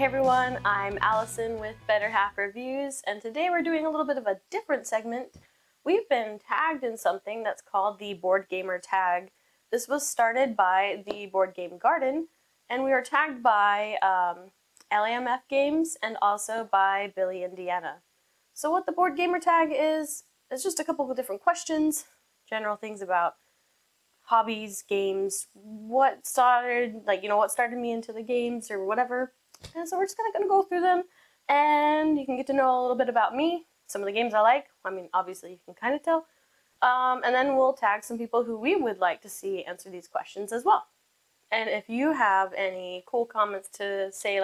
Hey everyone, I'm Alison with Better Half Reviews, and today we're doing a little bit of a different segment. We've been tagged in something that's called the Board Gamer tag. This was started by the Board Game Garden, and we are tagged by LAMF games and also by Billy Indiana. So what the Board Gamer tag is just a couple of different questions, general things about hobbies, games, what started me into the games or whatever. And so we're just gonna go through them, and you can get to know a little bit about me, some of the games I like. I mean, obviously you can kind of tell. And then we'll tag some people who we would like to see answer these questions as well. And if you have any cool comments to say,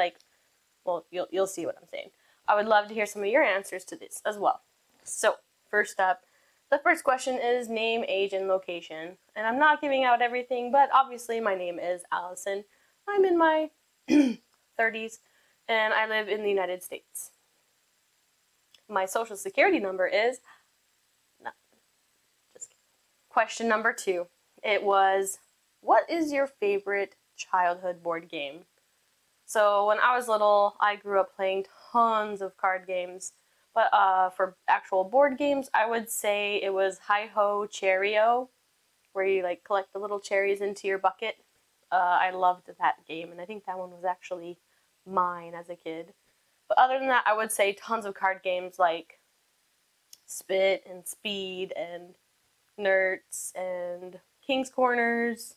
well, you'll see what I'm saying. I would love to hear some of your answers to this as well. So first up, the first question is name, age, and location. And I'm not giving out everything, but obviously my name is Allison. I'm in my 30s, and I live in the United States. My social security number is... No, just kidding. Question number 2. It was, what is your favorite childhood board game? So when I was little, I grew up playing tons of card games. But for actual board games, I would say it was Hi-Ho Cherry-O, where you collect the little cherries into your bucket. I loved that game, and I think that one was actually mine as a kid. But other than that, I would say tons of card games like Spit and Speed and Nerds and King's Corners.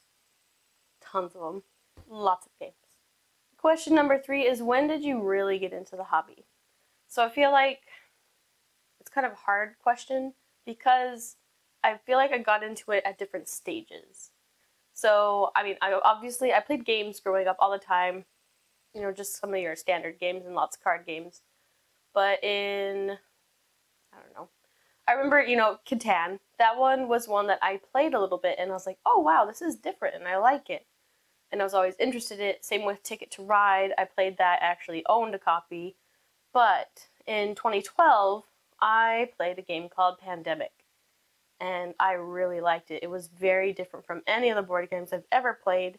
Tons of them. Lots of games. Question number 3 is, when did you really get into the hobby? So I feel like it's kind of a hard question because I feel like I got into it at different stages. So, I mean, I played games growing up all the time, you know, just some of your standard games and lots of card games. But I don't know, I remember, you know, Catan. That one was one that I played a little bit, and I was like, oh wow, this is different, and I like it. And I was always interested in it. Same with Ticket to Ride. I played that, actually owned a copy. But in 2012, I played a game called Pandemic, and I really liked it. It was very different from any of the board games I've ever played,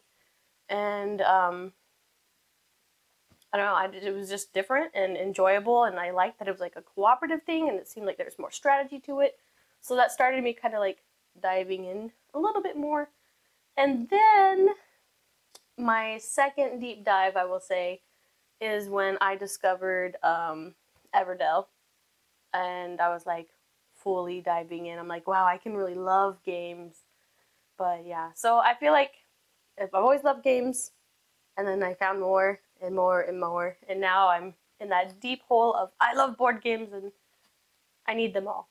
and I don't know, it was just different and enjoyable, and I liked that it was like a cooperative thing, and it seemed like there was more strategy to it. So that started me kind of like diving in a little bit more. And then my second deep dive, I will say, is when I discovered Everdell, and I was like fully diving in. I'm like, wow, I can really love games. But yeah, so I feel like I've always loved games, and then I found more and more and more, and now I'm in that deep hole of I love board games and I need them all.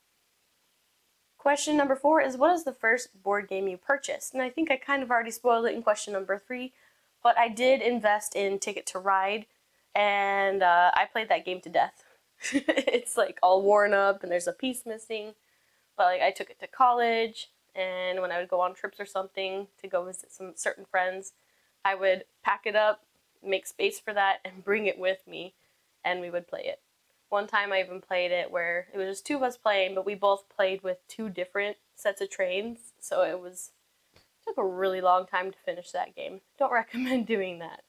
Question number 4 is, what is the first board game you purchased? And I think I kind of already spoiled it in question number 3, but I did invest in Ticket to Ride, and I played that game to death. It's like all worn up and there's a piece missing, but like I took it to college, and when I would go on trips or something to go visit some certain friends, I would pack it up, make space for that, and bring it with me, and we would play it. One time I even played it where it was just 2 of us playing, but we both played with 2 different sets of trains, so it took a really long time to finish that game. Don't recommend doing that.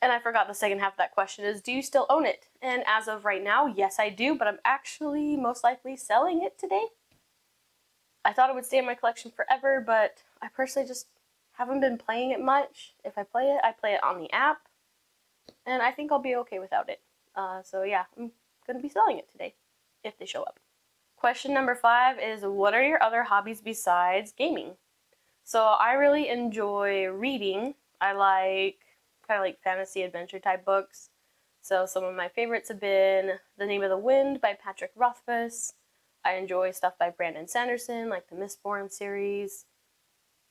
And I forgot the second half of that question is, do you still own it? And as of right now, yes I do, but I'm actually most likely selling it today. I thought it would stay in my collection forever, but I personally just haven't been playing it much. If I play it on the app, and I think I'll be okay without it. So yeah, I'm going to be selling it today, if they show up. Question number 5 is, what are your other hobbies besides gaming? So I really enjoy reading. I like kind of like fantasy adventure type books. So some of my favorites have been The Name of the Wind by Patrick Rothfuss. I enjoy stuff by Brandon Sanderson, like the Mistborn series.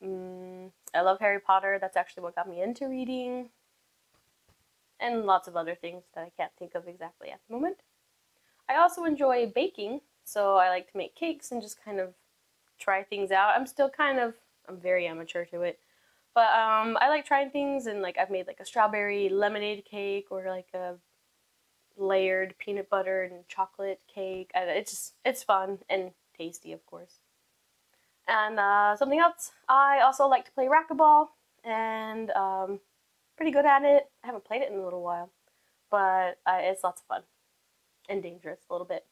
I love Harry Potter. That's actually what got me into reading. And lots of other things that I can't think of exactly at the moment. I also enjoy baking, so I like to make cakes and just kind of try things out. I'm very amateur to it. But I like trying things, and like I've made like a strawberry lemonade cake or like a layered peanut butter and chocolate cake. It's fun and tasty, of course. And something else, I also like to play racquetball and pretty good at it. I haven't played it in a little while, but it's lots of fun and dangerous a little bit.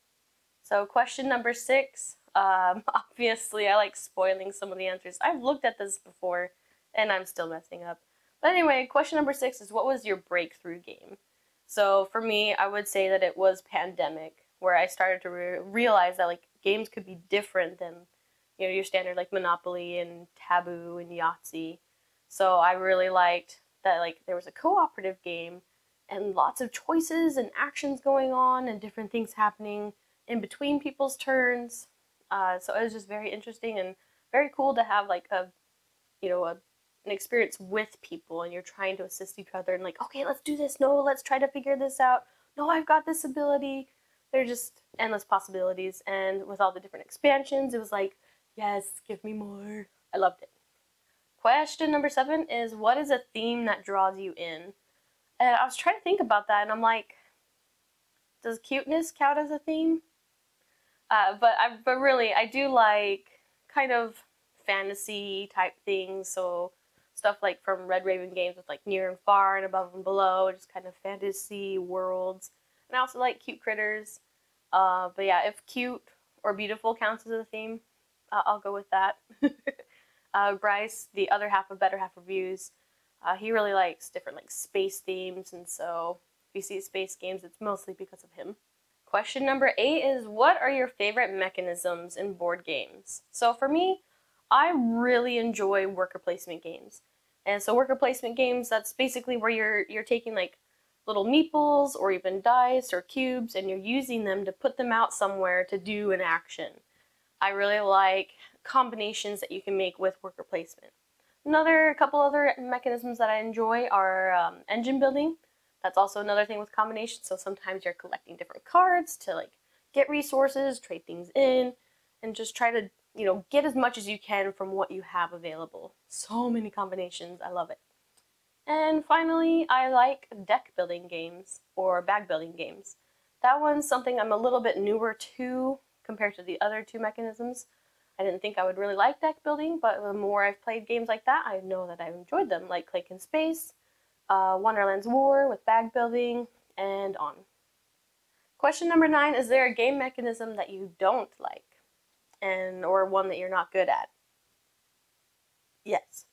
So question number 6, obviously I like spoiling some of the answers. I've looked at this before and I'm still messing up. But anyway, question number 6 is, what was your breakthrough game? So for me, I would say that it was Pandemic, where I started to realize that like games could be different than, you know, your standard like Monopoly and Taboo and Yahtzee. So I really liked that like there was a cooperative game and lots of choices and actions going on and different things happening in between people's turns. So it was just very interesting and very cool to have like a, you know, an experience with people, and you're trying to assist each other and like, okay, let's do this. No, let's try to figure this out. No, I've got this ability. They're just endless possibilities, and with all the different expansions, it was like, yes, give me more. I loved it. Question number 7 is, what is a theme that draws you in? And I was trying to think about that, and I'm like, does cuteness count as a theme? But really, I do like kind of fantasy type things, so stuff like from Red Raven Games with like Near and Far and Above and Below, just kind of fantasy worlds. And I also like cute critters. But yeah, if cute or beautiful counts as a theme, I'll go with that. Bryce, the other half of Better Half Reviews, he really likes different like space themes, and so if you see space games, it's mostly because of him. Question number 8 is, what are your favorite mechanisms in board games? So for me, I really enjoy worker placement games. And so worker placement games, that's basically where you're taking like little meeples or even dice or cubes, and you're using them to put them out somewhere to do an action. I really like combinations that you can make with worker placement. A couple other mechanisms that I enjoy are engine building. That's also another thing with combinations. So sometimes you're collecting different cards to like get resources, trade things in, and just try to, you know, get as much as you can from what you have available. So many combinations. I love it. And finally, I like deck building games or bag building games. That one's something I'm a little bit newer to compared to the other 2 mechanisms. I didn't think I would really like deck building, but the more I've played games like that, I know that I've enjoyed them, like Click in Space, Wonderland's War with bag building, and on. Question number 9, is there a game mechanism that you don't like, or one that you're not good at? Yes.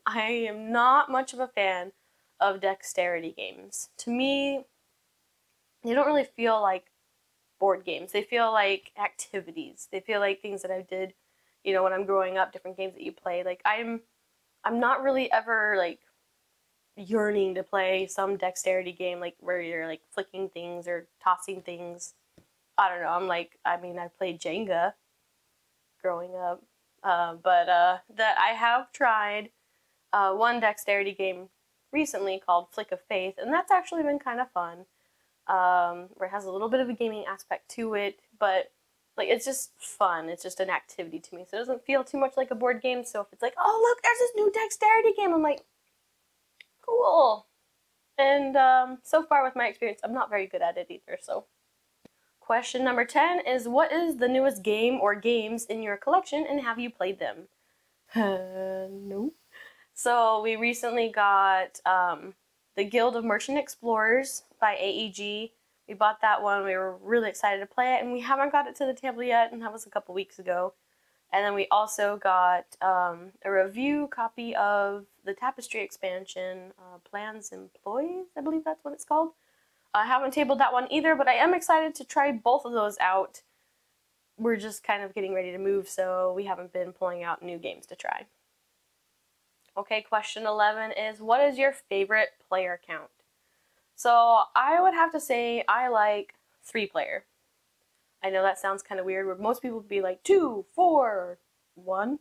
I am not much of a fan of dexterity games. To me, they don't really feel like board games. They feel like activities. They feel like things that I did, you know, when I'm growing up, different games that you play. Like I'm not really ever like yearning to play some dexterity game like where you're like flicking things or tossing things. I don't know. I played Jenga growing up, but that I have tried one dexterity game recently called Flick of Faith, and that's actually been kind of fun. Where it has a little bit of a gaming aspect to it, but like it's just fun. It's just an activity to me, so it doesn't feel too much like a board game. So if it's like, oh look, there's this new dexterity game, I'm like, cool. And so far with my experience, I'm not very good at it either. So question number 10 is, what is the newest game or games in your collection, and have you played them? No. So we recently got the Guild of Merchant Explorers by AEG. We bought that one. We were really excited to play it, and we haven't got it to the table yet, and that was a couple weeks ago. And then we also got a review copy of the Tapestry expansion, Plans Employees, I believe that's what it's called. I haven't tabled that one either, but I am excited to try both of those out. We're just kind of getting ready to move, so we haven't been pulling out new games to try. Okay, question 11 is, what is your favorite player count? So I would have to say I like 3-player. I know that sounds kind of weird, where most people would be like 2, 4, 1.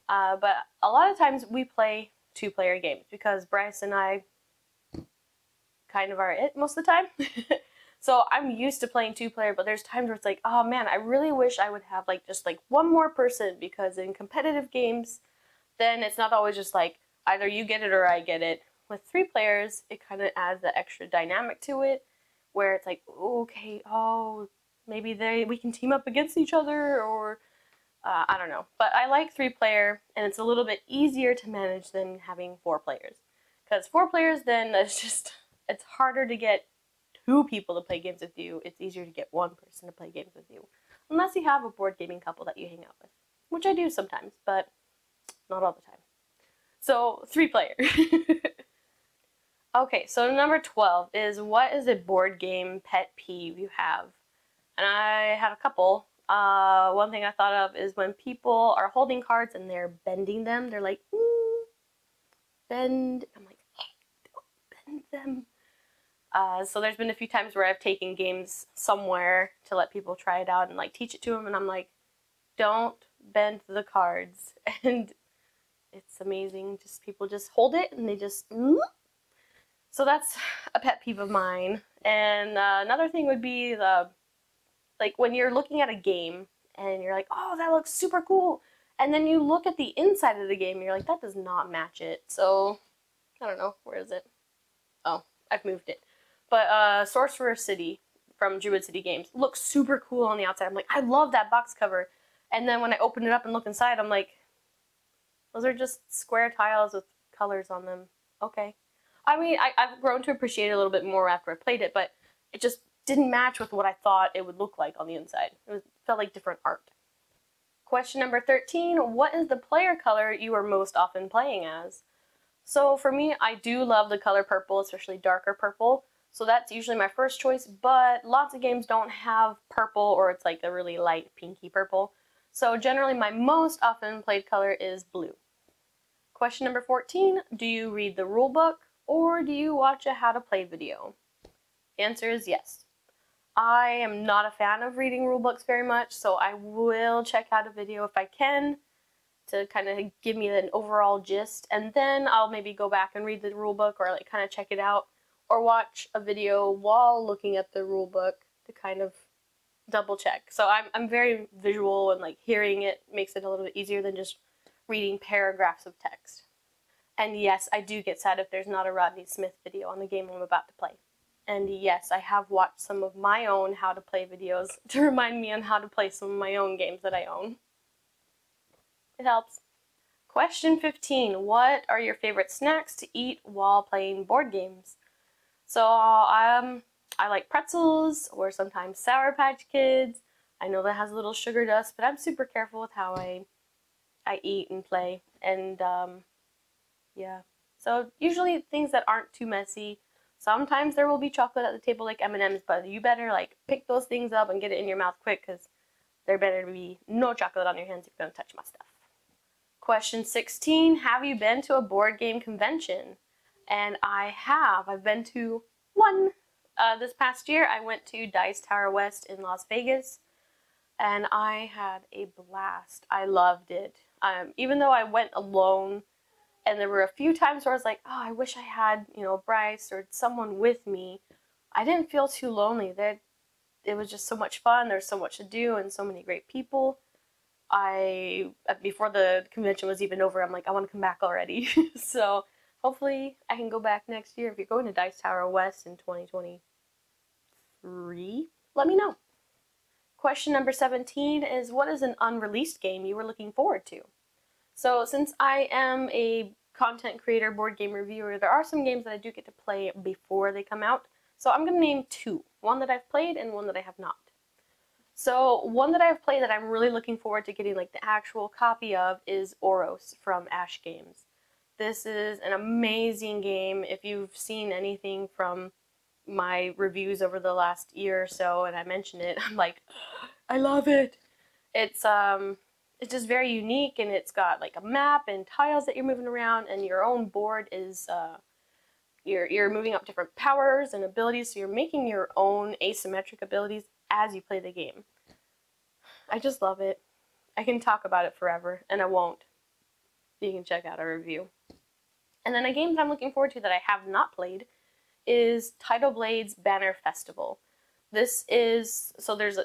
But a lot of times we play 2-player games because Bryce and I kind of are it most of the time. So I'm used to playing 2-player, but there's times where it's like, oh man, I really wish I would have like just like one more person, because in competitive games, then it's not always just like either you get it or I get it. With 3 players, it kind of adds the extra dynamic to it, where it's like, okay, oh, maybe we can team up against each other, or I don't know. But I like 3-player, and it's a little bit easier to manage than having 4 players. Because 4 players, then it's harder to get 2 people to play games with you. It's easier to get 1 person to play games with you. Unless you have a board gaming couple that you hang out with. Which I do sometimes, but not all the time. So, 3 player. Okay, so number 12 is, what is a board game pet peeve you have? And I have a couple. One thing I thought of is when people are holding cards and they're bending them. They're like, bend. I'm like, don't bend them. So there's been a few times where I've taken games somewhere to let people try it out and like teach it to them, and I'm like, don't bend the cards. And it's amazing. Just people just hold it and they just. So that's a pet peeve of mine. And another thing would be like when you're looking at a game and you're like, oh, that looks super cool. And then you look at the inside of the game and you're like, that does not match it. So, I don't know, where is it? Oh, I've moved it. But Sorcerer City from Druid City Games looks super cool on the outside. I'm like, I love that box cover. And then when I open it up and look inside, I'm like, those are just square tiles with colors on them. Okay. I mean, I've grown to appreciate it a little bit more after I played it, but it just didn't match with what I thought it would look like on the inside. It felt like different art. Question number 13, what is the player color you are most often playing as? So for me, I do love the color purple, especially darker purple. So that's usually my first choice, but lots of games don't have purple, or it's like a really light pinky purple. So generally my most often played color is blue. Question number 14, do you read the rulebook or do you watch a how to play video? The answer is yes. I am not a fan of reading rulebooks very much, so I will check out a video if I can to kind of give me an overall gist, and then I'll maybe go back and read the rulebook or like kind of check it out, or watch a video while looking at the rulebook to kind of double check. So I'm very visual, and like hearing it makes it a little bit easier than just reading paragraphs of text. And yes, I do get sad if there's not a Rodney Smith video on the game I'm about to play. And yes, I have watched some of my own how to play videos to remind me on how to play some of my own games that I own. It helps. Question 15. What are your favorite snacks to eat while playing board games? So I like pretzels or sometimes Sour Patch Kids. I know that has a little sugar dust, but I'm super careful with how I eat and play. And yeah. So usually things that aren't too messy. Sometimes there will be chocolate at the table like M&M's, but you better like pick those things up and get it in your mouth quick, because there better be no chocolate on your hands if you're going to touch my stuff. Question 16, have you been to a board game convention? And I have. I've been to one. This past year I went to Dice Tower West in Las Vegas, and I had a blast. I loved it. Even though I went alone, and there were a few times where I was like, oh, I wish I had, Bryce or someone with me. I didn't feel too lonely. It was just so much fun. There's so much to do and so many great people. Before the convention was even over, I'm like, I want to come back already. So hopefully I can go back next year. If you're going to Dice Tower West in 2023, let me know. Question number 17 is, what is an unreleased game you were looking forward to? So since I am a content creator, board game reviewer, there are some games that I do get to play before they come out. So I'm going to name 2. One that I've played and one that I have not. So one that I've played that I'm really looking forward to getting like the actual copy of is Oros from Ash Games. This is an amazing game. If you've seen anything from my reviews over the last year or so and I mention it, I'm like, I love it. It's just very unique, and it's got like a map and tiles that you're moving around, and your own board is you're moving up different powers and abilities, so you're making your own asymmetric abilities as you play the game. I just love it. I can talk about it forever, and I won't. You can check out a review. And then a game that I'm looking forward to that I have not played is Tidal Blades Banner Festival. There's a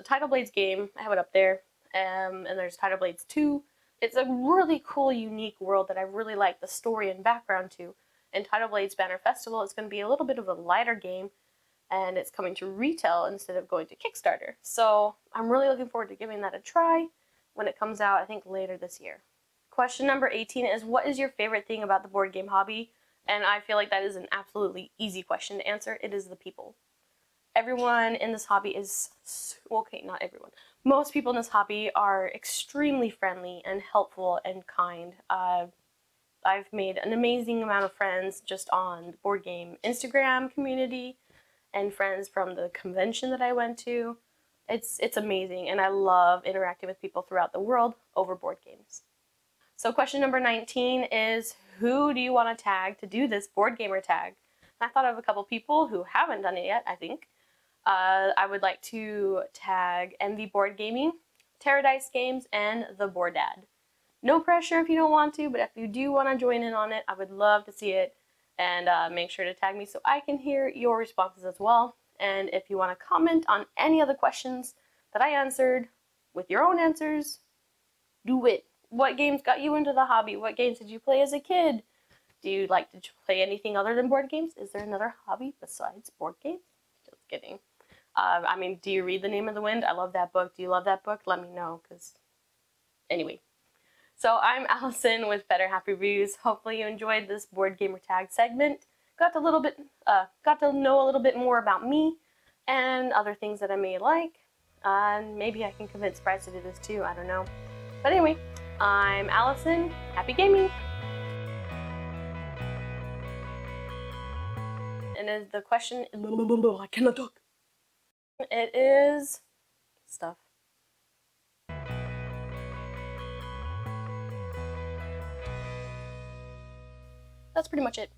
Tidal Blades game, I have it up there, and there's Tidal Blades 2. It's a really cool, unique world that I really like the story and background to. And Tidal Blades Banner Festival is going to be a little bit of a lighter game, and it's coming to retail instead of going to Kickstarter. So I'm really looking forward to giving that a try when it comes out, I think later this year. Question number 18 is, what is your favorite thing about the board game hobby? And I feel like that is an absolutely easy question to answer. It is the people. Everyone in this hobby is, okay, not everyone. Most people in this hobby are extremely friendly and helpful and kind. I've made an amazing amount of friends just on the board game Instagram community and friends from the convention that I went to. It's amazing, and I love interacting with people throughout the world over board games. So question number 19 is, who do you want to tag to do this board gamer tag? And I thought of a couple people who haven't done it yet, I think. I would like to tag MV Board Gaming, Terradice Games, and The Board Dad. No pressure if you don't want to, but if you do want to join in on it, I would love to see it. And make sure to tag me so I can hear your responses as well. And if you want to comment on any of the questions that I answered with your own answers, do it. What games got you into the hobby? What games did you play as a kid? Do you like to play anything other than board games? Is there another hobby besides board games? Just kidding. I mean, do you read The Name of the Wind? I love that book. Do you love that book? Let me know, because anyway. So I'm Allison with Better Half Reviews. Hopefully you enjoyed this board gamer tag segment. Got to know a little bit more about me and other things that I may like. And maybe I can convince Bryce to do this too. I don't know. But anyway, I'm Allison. Happy gaming. And is the question? I cannot talk. It is stuff. That's pretty much it.